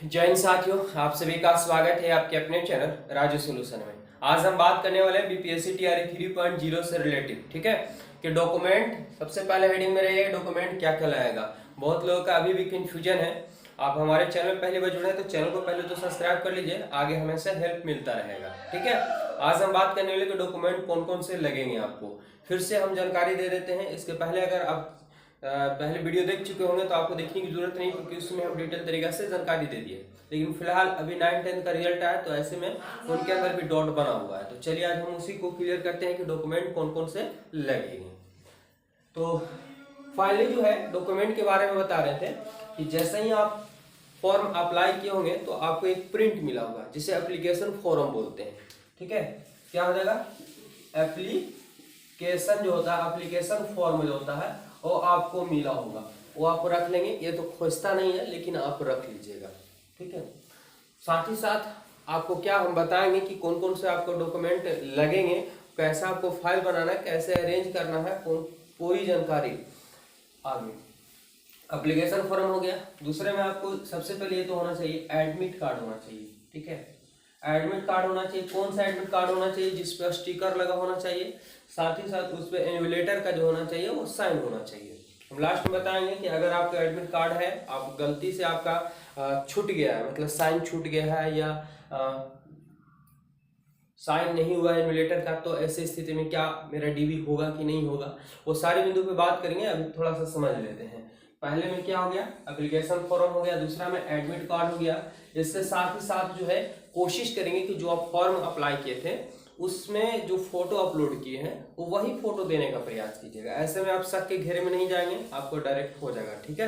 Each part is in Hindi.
जय हिंद साथियों, आप सभी का स्वागत है आपके अपने चैनल राजू सोल्यूशन में। आज हम बात करने वाले हैं बीपीएससी टीआरई 3.0 से रिलेटिव। ठीक है कि डॉक्यूमेंट सबसे पहले हेडिंग में रहेगा डॉक्यूमेंट क्या कहलाएगा। बहुत लोगों का अभी भी कंफ्यूजन है। आप हमारे चैनल पहली बार जुड़े हैं तो चैनल को पहले तो सब्सक्राइब कर लीजिए, आगे हमेशा हेल्प मिलता रहेगा। ठीक है, आज हम बात करने वाले कि डॉक्यूमेंट कौन कौन से लगेंगे आपको। फिर से हम जानकारी दे देते हैं। इसके पहले अगर आप पहले वीडियो देख चुके होंगे तो आपको देखने की जरूरत नहीं, क्योंकि उसमें हम डिटेल तरीके से जानकारी दे दिए। लेकिन फिलहाल अभी 9-10 का रिजल्ट आया तो ऐसे में उनके अंदर भी डॉट बना हुआ है। तो चलिए आज हम उसी को क्लियर करते हैं कि डॉक्यूमेंट कौन कौन से लगेंगे। तो फाइनली जो है डॉक्यूमेंट के बारे में बता रहे थे कि जैसे ही आप फॉर्म अप्लाई किए होंगे तो आपको एक प्रिंट मिला होगा जिसे एप्लीकेशन फॉर्म बोलते हैं। ठीक है, क्या हो जाएगा, एप्लीकेशन जो होता है, एप्लीकेशन फॉर्म जो होता है वो आपको मिला होगा, वो आप रख लेंगे। ये तो खोजता नहीं है लेकिन आप रख लीजिएगा। ठीक है, साथ ही साथ आपको क्या हम बताएंगे कि कौन कौन से आपको डॉक्यूमेंट लगेंगे, कैसा आपको फाइल बनाना है, कैसे अरेंज करना है, पूरी जानकारी आगे। एप्लीकेशन फॉर्म हो गया। दूसरे में आपको सबसे पहले ये तो होना चाहिए एडमिट कार्ड होना चाहिए। ठीक है, एडमिट कार्ड होना चाहिए। कौन सा एडमिट कार्ड होना चाहिए? जिस पर स्टिकर लगा होना चाहिए, साथ ही साथ उस पर इन्विलेटर का जो होना चाहिए वो साइन होना चाहिए। हम लास्ट में बताएंगे कि अगर आपका एडमिट कार्ड है, आप गलती से आपका छूट गया है, मतलब साइन छूट गया है या साइन नहीं हुआ है इन्विलेटर का, तो ऐसे स्थिति में क्या मेरा डीबी होगा कि नहीं होगा, वो सारे बिंदु पे बात करेंगे। अभी थोड़ा सा समझ लेते हैं। पहले में क्या हो गया, एप्लीकेशन फॉर्म हो गया। दूसरा में एडमिट कार्ड हो गया। इसके साथ ही साथ जो है कोशिश करेंगे कि जो आप फॉर्म अप्लाई किए थे उसमें जो फोटो अपलोड किए हैं वो वही फोटो देने का प्रयास कीजिएगा। ऐसे में आप शक के घेरे में नहीं जाएंगे, आपको डायरेक्ट हो जाएगा। ठीक है,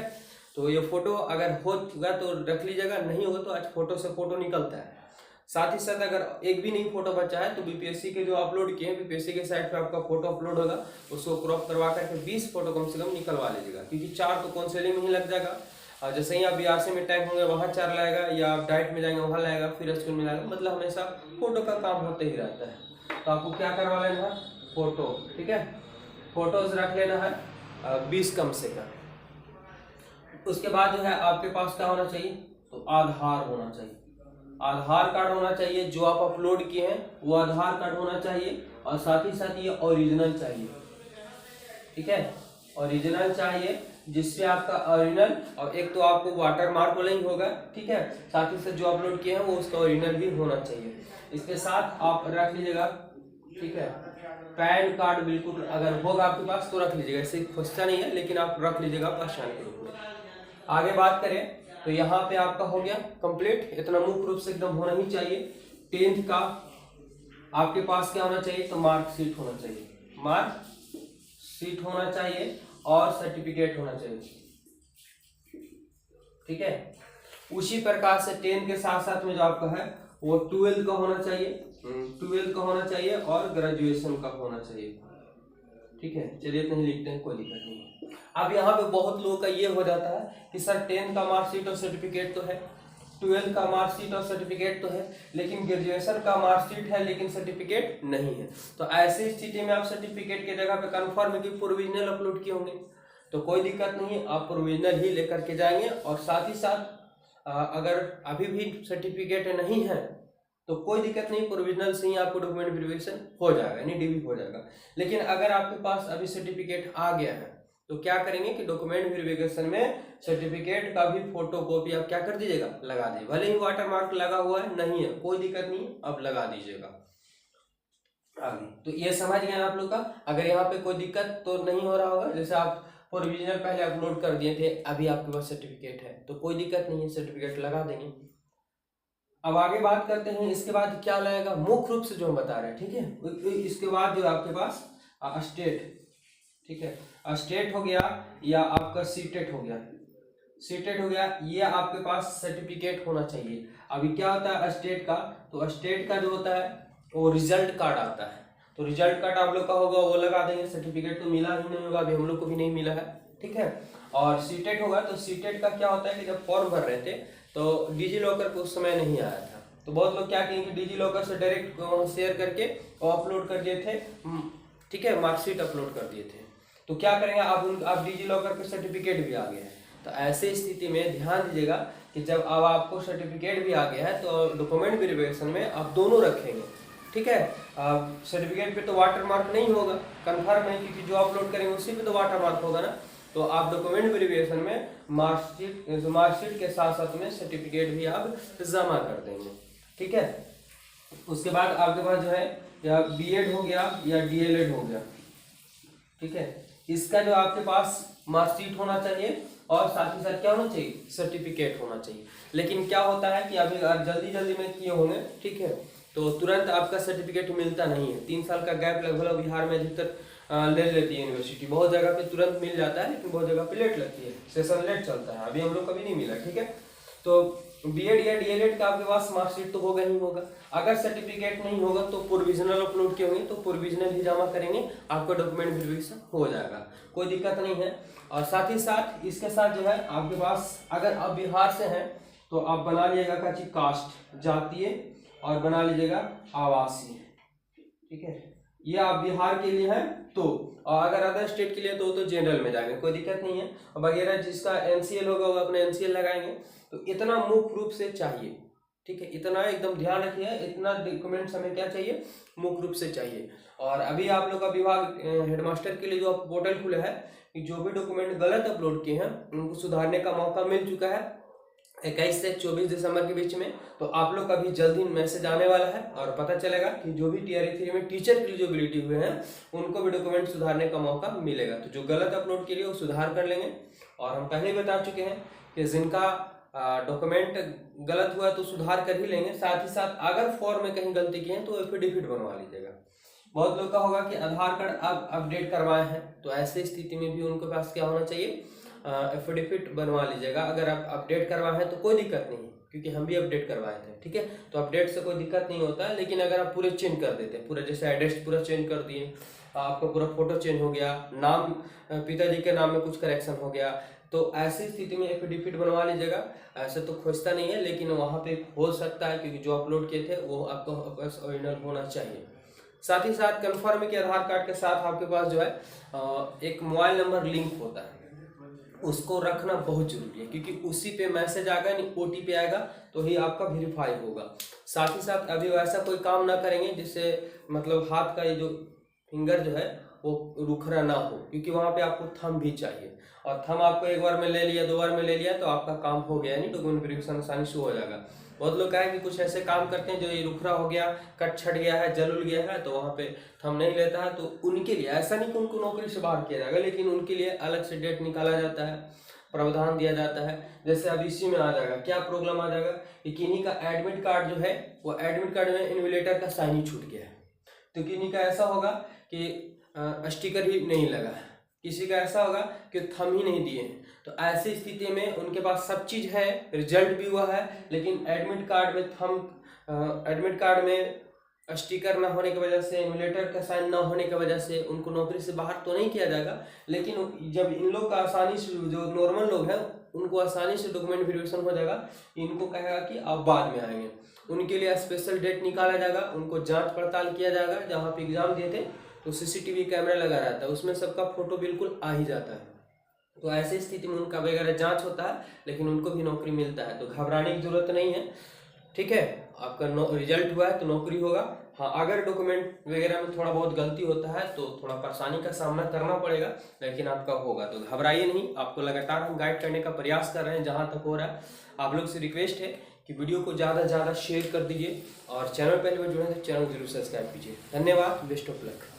तो ये फोटो अगर होगा तो रख लीजिएगा, नहीं होगा तो आज फोटो से फोटो निकलता है। साथ ही साथ अगर एक भी नहीं फोटो बचा है तो बीपीएससी के जो अपलोड किए हैं, बीपीएससी के साइट पे आपका फोटो अपलोड होगा, उसको क्रॉप करवा करके 20 फोटो कम से कम निकलवा लीजिएगा, क्योंकि 4 तो काउंसलिंग में ही लग जाएगा। और जैसे ही आप बीआरसी में टैग होंगे वहाँ 4 लाएगा, या आप डाइट में जाएंगे वहाँ लाएगा, फिर स्कूल में लाएगा, मतलब हमेशा फोटो का काम होते ही रहता है। तो आपको क्या करवा लेना है, फोटो। ठीक है, फोटोज रख लेना है 20 कम से कम। उसके बाद जो है आपके पास क्या होना चाहिए, तो आधार होना चाहिए। आधार कार्ड होना चाहिए, जो आप अपलोड किए हैं वो आधार कार्ड होना चाहिए, और साथ ही साथ ये ओरिजिनल चाहिए। ठीक है, ओरिजिनल चाहिए, जिससे आपका ओरिजिनल और एक तो आपको वाटर मार्क वाला ही होगा। ठीक है, साथ ही साथ जो अपलोड किए हैं वो उसका ओरिजिनल भी होना चाहिए। इसके साथ आप रख लीजिएगा। ठीक है, पैन कार्ड बिल्कुल अगर होगा आपके पास तो रख लीजिएगा, ऐसे खोजता नहीं है लेकिन आप रख लीजिएगा पहचान के रूप में। आगे बात करें तो यहाँ पे आपका हो गया कंप्लीट। इतना मुख्य रूप से एकदम होना ही चाहिए। 10th का आपके पास क्या होना चाहिए, तो मार्कशीट होना चाहिए, मार्कशीट होना चाहिए और सर्टिफिकेट होना चाहिए। ठीक है, उसी प्रकार से 10 के साथ साथ में जो आपका है वो 12 का होना चाहिए, 12 का होना चाहिए और ग्रेजुएशन का होना चाहिए। ठीक है, चलिए इतना ही लिखते हैं, कोई दिक्कत नहीं है। अब यहाँ पे बहुत लोगों का ये हो जाता है कि सर 10 का मार्कशीट और सर्टिफिकेट तो है, 12 का मार्कशीट और सर्टिफिकेट तो है, लेकिन ग्रेजुएशन का मार्कशीट है लेकिन सर्टिफिकेट नहीं है। तो ऐसी स्थिति में आप सर्टिफिकेट की जगह पे कंफर्म की प्रोविजनल अपलोड किए होंगे तो कोई दिक्कत नहीं है, आप प्रोविजनल ही लेकर के जाएंगे। और साथ ही साथ अगर अभी भी सर्टिफिकेट नहीं है तो कोई दिक्कत नहीं, प्रोविजनल से ही आपको डॉक्यूमेंट वेरिफिकेशन हो जाएगा, यानी डीबी हो जाएगा। लेकिन अगर आपके पास अभी सर्टिफिकेट आ गया है तो क्या करेंगे कि डॉक्यूमेंट वेरिफिकेशन में सर्टिफिकेट का भी फोटो कॉपी आप क्या कर दीजिएगा, लगा दीजिए। भले ही वाटर मार्क लगा हुआ है, नहीं है कोई दिक्कत नहीं, अब लगा दीजिएगा आगे। तो ये समझ गए आप लोग का। अगर यहाँ पे कोई दिक्कत तो नहीं हो रहा होगा, जैसे आप प्रोविजनल पहले अपलोड कर दिए थे, अभी आपके पास सर्टिफिकेट है तो कोई दिक्कत नहीं है, सर्टिफिकेट लगा देंगे। अब आगे बात करते हैं इसके बाद क्या लगेगा, मुख्य रूप से जो हम बता रहे हैं। ठीक है, इसके बाद जो आपके पास स्टेट, ठीक है, स्टेट हो गया या आपका सीटेट हो गया, सीटेट हो गया, ये आपके पास सर्टिफिकेट होना चाहिए। अभी क्या होता है स्टेट का, तो स्टेट का जो होता है वो रिजल्ट कार्ड आता है, तो रिजल्ट कार्ड आप लोग का होगा वो लगा देंगे। सर्टिफिकेट तो मिला ही नहीं होगा, अभी हम लोग को भी नहीं मिला है। ठीक है, और सीटेट होगा, तो सीटेट का क्या होता है कि जब फॉर्म भर रहे थे तो डिजी लॉकर पे उस समय नहीं आया था, तो बहुत लोग क्या कहेंगे डिजी लॉकर से डायरेक्ट शेयर करके और अपलोड कर दिए थे। ठीक है, मार्कशीट अपलोड कर दिए थे। तो क्या करेंगे आप डिजी लॉकर पे सर्टिफिकेट भी आ गया है। तो ऐसे स्थिति में ध्यान दीजिएगा कि जब अब आपको सर्टिफिकेट भी आ गया है तो डॉक्यूमेंट वेरिफिकेशन में आप दोनों रखेंगे, ठीक है। सर्टिफिकेट पे तो वाटर मार्क नहीं होगा, कंफर्म है, क्योंकि जो अपलोड करेंगे उसी पे तो वाटर मार्क होगा ना। तो आप डॉक्यूमेंट वेरिफिकेशन में मार्कशीट के साथ साथ में सर्टिफिकेट भी आप जमा कर देंगे, ठीक है। उसके बाद आपके पास जो है या बीएड हो गया या डीएलएड हो गया, ठीक है, इसका जो आपके पास मार्कशीट होना चाहिए और साथ ही साथ क्या होना चाहिए, सर्टिफिकेट होना चाहिए। लेकिन क्या होता है कि अभी जल्दी जल्दी में किए होंगे, ठीक है, तो तुरंत आपका सर्टिफिकेट मिलता नहीं है। 3 साल का गैप लगभग बिहार में अधिकतर ले लेती है यूनिवर्सिटी। बहुत जगह पे तुरंत मिल जाता है, लेकिन बहुत जगह पे लेट लगती है, सेशन लेट चलता है। अभी हम लोग कभी नहीं मिला, ठीक है। तो बीएड या डीएलएड का आपके पास मार्कशीट तो होगा ही होगा। अगर सर्टिफिकेट नहीं होगा तो प्रोविजनल अपलोड किए होंगे तो प्रोविजनल ही जमा करेंगे, आपका डॉक्यूमेंट वेरिफिकेशन हो जाएगा, कोई दिक्कत नहीं है। और साथ ही साथ इसके साथ जो है आपके पास, अगर आप बिहार से हैं तो आप बना लीजिएगा काची कास्ट जातीय और बना लीजिएगा आवासीय, ठीक है। ये आप बिहार के लिए है तो, और अगर अदर स्टेट के लिए तो जनरल में जाएंगे, कोई दिक्कत नहीं है। वगैरह जिसका एनसीएल होगा वो अपने एनसीएल लगाएंगे। तो इतना मुख्य रूप से चाहिए, ठीक है, इतना एकदम ध्यान रखिए, इतना डॉक्यूमेंट्स हमें क्या चाहिए, मुख्य रूप से चाहिए। और अभी आप लोग का विभाग हेडमास्टर के लिए जो पोर्टल खुला है कि जो भी डॉक्यूमेंट गलत अपलोड किए हैं उनको सुधारने का मौका मिल चुका है 21 से 24 दिसंबर के बीच में। तो आप लोग का भी जल्द ही मैसेज आने वाला है और पता चलेगा कि जो भी टीआरई 3 में टीचर के लिए जो एलिजिबिलिटी हुए हैं उनको भी डॉक्यूमेंट सुधारने का मौका मिलेगा। तो जो गलत अपलोड के लिए वो सुधार कर लेंगे। और हम पहले ही बता चुके हैं कि जिनका डॉक्यूमेंट गलत हुआ तो सुधार कर ही लेंगे। साथ ही साथ अगर फॉर्म में कहीं गलती की है तो एफिडेविट बनवा लीजिएगा। बहुत लोग का होगा कि आधार कार्ड अब अपडेट करवाए हैं, तो ऐसी स्थिति में भी उनके पास क्या होना चाहिए, एफिडेविट बनवा लीजिएगा। अगर आप अपडेट करवाए हैं तो कोई दिक्कत नहीं है, क्योंकि हम भी अपडेट करवाए थे, ठीक है। तो अपडेट से कोई दिक्कत नहीं होता है। लेकिन अगर आप पूरे चेंज कर देते हैं, पूरा जैसे एड्रेस पूरा चेंज कर दिए, आपका पूरा फोटो चेंज हो गया, नाम पिताजी के नाम में कुछ करेक्शन हो गया, तो ऐसी स्थिति में एफिडेविट बनवा लीजिएगा। ऐसे तो खोजता नहीं है, लेकिन वहाँ पे हो सकता है, क्योंकि जो अपलोड किए थे वो आपको पास ओरिजिनल होना चाहिए। साथ ही साथ कन्फर्म कि आधार कार्ड के साथ आपके पास जो है एक मोबाइल नंबर लिंक होता है, उसको रखना बहुत जरूरी है, क्योंकि उसी पे मैसेज आएगा, नहीं ओटीपी आएगा तो ही आपका वेरीफाई होगा। साथ ही साथ अभी वैसा कोई काम ना करेंगे जिससे मतलब हाथ का ये जो फिंगर जो है वो रुखरा ना हो, क्योंकि वहाँ पे आपको थंब भी चाहिए। और थंब आपको एक बार में ले लिया, 2 बार में ले लिया तो आपका काम हो गया, नहीं डॉक्यूमेंट वेरिफिकेशन आसानी से हो जाएगा। बहुत लोग कहें कि कुछ ऐसे काम करते हैं जो ये रुखरा हो गया, कट छट गया है, जल उल गया है, तो वहाँ पे थंब नहीं लेता है। तो उनके लिए ऐसा नहीं कि उनको नौकरी से बाहर किया जाएगा, लेकिन उनके लिए अलग से डेट निकाला जाता है, प्रावधान दिया जाता है। जैसे अब इसी में आ जाएगा, क्या प्रॉब्लम आ जाएगा कि किन्हीं का एडमिट कार्ड जो है वो एडमिट कार्ड में इन्विलेटर का साइन ही छूट गया है, तो किन्हीं का ऐसा होगा कि स्टिकर ही नहीं लगा है, किसी का ऐसा होगा कि थंब ही नहीं दिए हैं। तो ऐसी स्थिति में उनके पास सब चीज़ है, रिजल्ट भी हुआ है, लेकिन एडमिट कार्ड में थंब, एडमिट कार्ड में स्टिकर ना होने की वजह से, इन्विलेटर का साइन ना होने की वजह से उनको नौकरी से बाहर तो नहीं किया जाएगा। लेकिन जब इन लोग का आसानी से, जो नॉर्मल लोग हैं उनको आसानी से डॉक्यूमेंट वेरिफिकेशन हो जाएगा, इनको कहेगा कि आप बाद में आएंगे, उनके लिए स्पेशल डेट निकाला जाएगा, उनको जांच पड़ताल किया जाएगा। जहाँ पे एग्जाम दिए थे तो सीसीटीवी कैमरा लगा रहता है, उसमें सबका फोटो बिल्कुल आ ही जाता है। तो ऐसी स्थिति में उनका वगैरह जांच होता है, लेकिन उनको भी नौकरी मिलता है। तो घबराने की जरूरत नहीं है, ठीक है। आपका रिजल्ट हुआ है तो नौकरी होगा। हाँ, अगर डॉक्यूमेंट वगैरह में थोड़ा बहुत गलती होता है तो थोड़ा परेशानी का सामना करना पड़ेगा, लेकिन आपका होगा। तो घबराइए नहीं, आपको लगातार हम गाइड करने का प्रयास कर रहे हैं जहाँ तक हो रहा है। आप लोग से रिक्वेस्ट है कि वीडियो को ज़्यादा से ज़्यादा शेयर कर दीजिए, और चैनल पहले बार जुड़े हैं तो चैनल जरूर सब्सक्राइब कीजिए। धन्यवाद, बेस्ट ऑफ लक।